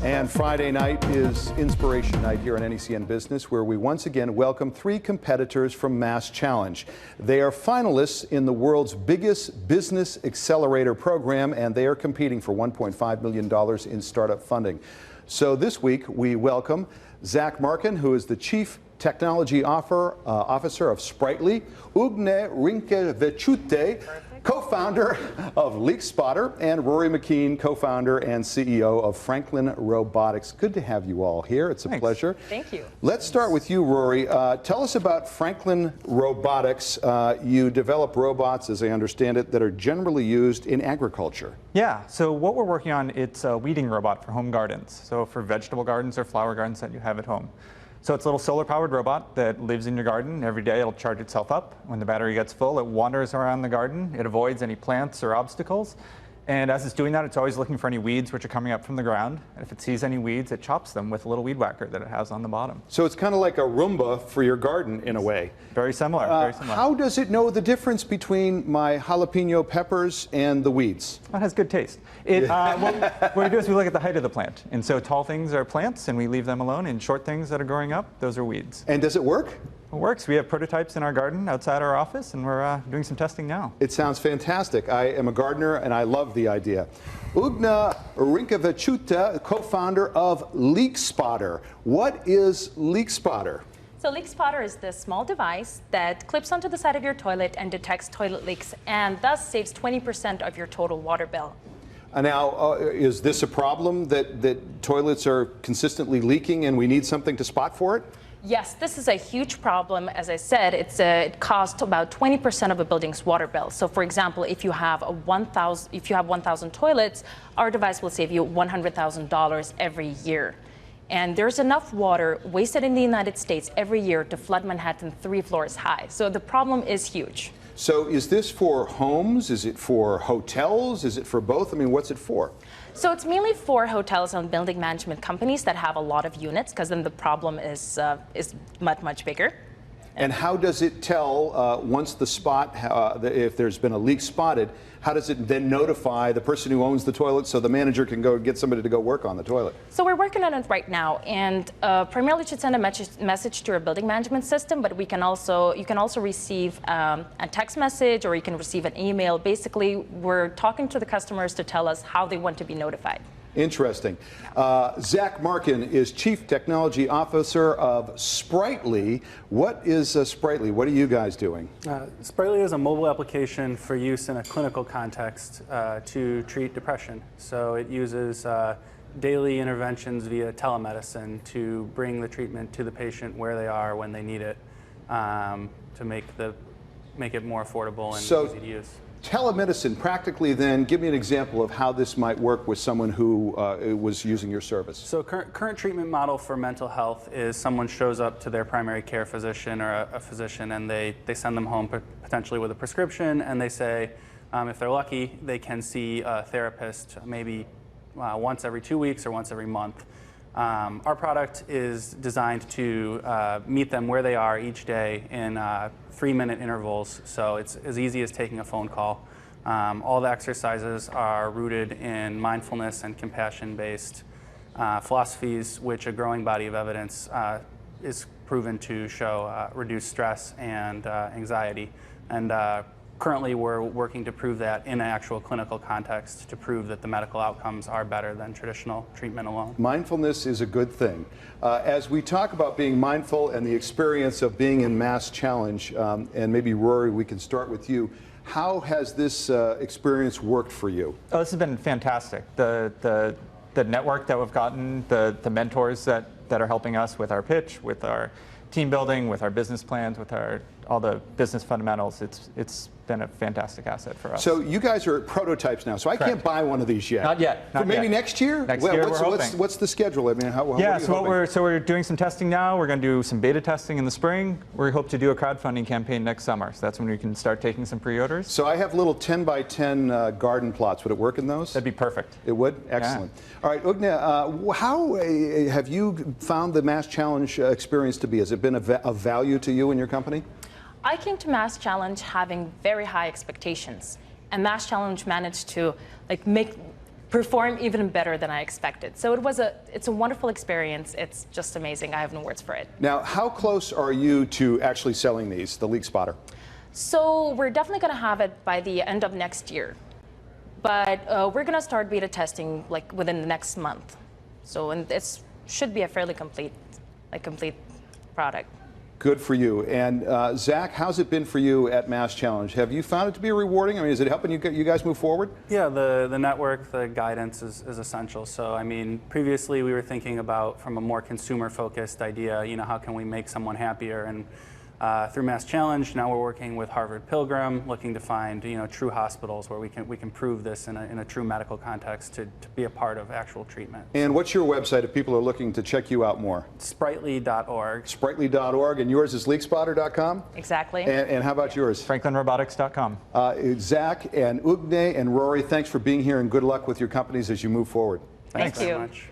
And Friday night is Inspiration Night here on NECN Business, where we once again welcome 3 competitors from Mass Challenge. They are finalists in the world's biggest business accelerator program, and they are competing for $1.5 million in startup funding. So this week we welcome Zach Markin, who is the Chief Technology Officer of Sprightly, Ugne Rinkevichute, co-founder of LeakSpotter, and Rory McKean, co-founder and CEO of Franklin Robotics. Good to have you all here. It's a pleasure. Thank you. Let's start with you, Rory. Tell us about Franklin Robotics. You develop robots, as I understand it, that are generally used in agriculture. Yeah, so what we're working on, it's a weeding robot for home gardens. So for vegetable gardens or flower gardens that you have at home. So it's a little solar-powered robot that lives in your garden. Every day it'll charge itself up. When the battery gets full, it wanders around the garden. It avoids any plants or obstacles. And as it's doing that, it's always looking for any weeds which are coming up from the ground. And if it sees any weeds, it chops them with a little weed whacker that it has on the bottom. So it's kind of like a Roomba for your garden in a way. Very similar, very similar. How does it know the difference between my jalapeno peppers and the weeds? It has good taste. What we do is we look at the height of the plant. And so tall things are plants, and we leave them alone. And short things that are growing up, those are weeds. And does it work? It works. We have prototypes in our garden outside our office, and we're doing some testing now. It sounds fantastic. I am a gardener, and I love the idea. Ugne Rinkevichute, co-founder of LeakSpotter. What is LeakSpotter? So LeakSpotter is this small device that clips onto the side of your toilet and detects toilet leaks, and thus saves 20% of your total water bill. Now, is this a problem that toilets are consistently leaking and we need something to spot for it? Yes, this is a huge problem. As I said, it costs about 20% of a building's water bill. So, for example, if you have 1,000 toilets, our device will save you $100,000 every year. And there's enough water wasted in the United States every year to flood Manhattan 3 floors high. So the problem is huge. So is this for homes? Is it for hotels? Is it for both? I mean, what's it for? So it's mainly for hotels and building management companies that have a lot of units, because then the problem is much bigger. And how does it tell once the spot, if there's been a leak spotted, how does it then notify the person who owns the toilet so the manager can go get somebody to go work on the toilet? So we're working on it right now, and primarily it should send a message to your building management system, but you can also receive a text message, or you can receive an email. Basically, we're talking to the customers to tell us how they want to be notified. Interesting. Zach Markin is Chief Technology Officer of Sprightly. What is Sprightly? What are you guys doing? Sprightly is a mobile application for use in a clinical context to treat depression. So it uses daily interventions via telemedicine to bring the treatment to the patient where they are when they need it, to make it more affordable and easy to use. Telemedicine, practically then, give me an example of how this might work with someone who was using your service. So current treatment model for mental health is someone shows up to their primary care physician or a physician, and they send them home potentially with a prescription, and they say, if they're lucky, they can see a therapist maybe once every 2 weeks or once every month. Our product is designed to meet them where they are each day in 3-minute intervals, so it's as easy as taking a phone call. All the exercises are rooted in mindfulness and compassion-based philosophies, which a growing body of evidence is proven to show reduce stress and anxiety. And currently, we're working to prove that in an actual clinical context, to prove that the medical outcomes are better than traditional treatment alone. Mindfulness is a good thing. As we talk about being mindful and the experience of being in Mass Challenge, and maybe Rory, we can start with you. How has this experience worked for you? Oh, this has been fantastic. The network that we've gotten, the mentors that are helping us with our pitch, with our team building, with our business plans, with all the business fundamentals, it's been a fantastic asset for us. So you guys are at prototypes now, so I can't buy one of these yet. Not yet. Not maybe yet. Next year? Next year, we're hoping. What's the schedule? I mean, so we're doing some testing now. We're going to do some beta testing in the spring. We hope to do a crowdfunding campaign next summer. So that's when we can start taking some pre-orders. So I have little 10 by 10 garden plots. Would it work in those? That'd be perfect. It would? Excellent. Yeah. All right, Ugne, how have you found the Mass Challenge experience to be? Has it been of value to you and your company? I came to Mass Challenge having very high expectations, and Mass Challenge managed to make perform even better than I expected. So it's a wonderful experience. It's just amazing. I have no words for it. Now, how close are you to actually selling these, the LeakSpotter? So we're definitely going to have it by the end of next year. But we're going to start beta testing like within the next month. So it should be a fairly complete product. Good for you. And Zach, how's it been for you at Mass Challenge? Have you found it to be rewarding? I mean, is it helping you guys move forward? Yeah, the network, the guidance is essential. So, I mean, previously we were thinking about from a more consumer-focused idea, you know, how can we make someone happier? And through Mass Challenge, now we're working with Harvard Pilgrim, looking to find, you know, true hospitals where we can prove this in a true medical context to be a part of actual treatment. And what's your website if people are looking to check you out more? Sprightly.org. Sprightly.org, and yours is leakspotter.com? Exactly. And how about yours? FranklinRobotics.com. Zach and Ugne and Rory, thanks for being here, and good luck with your companies as you move forward. Thanks Thank very you. much.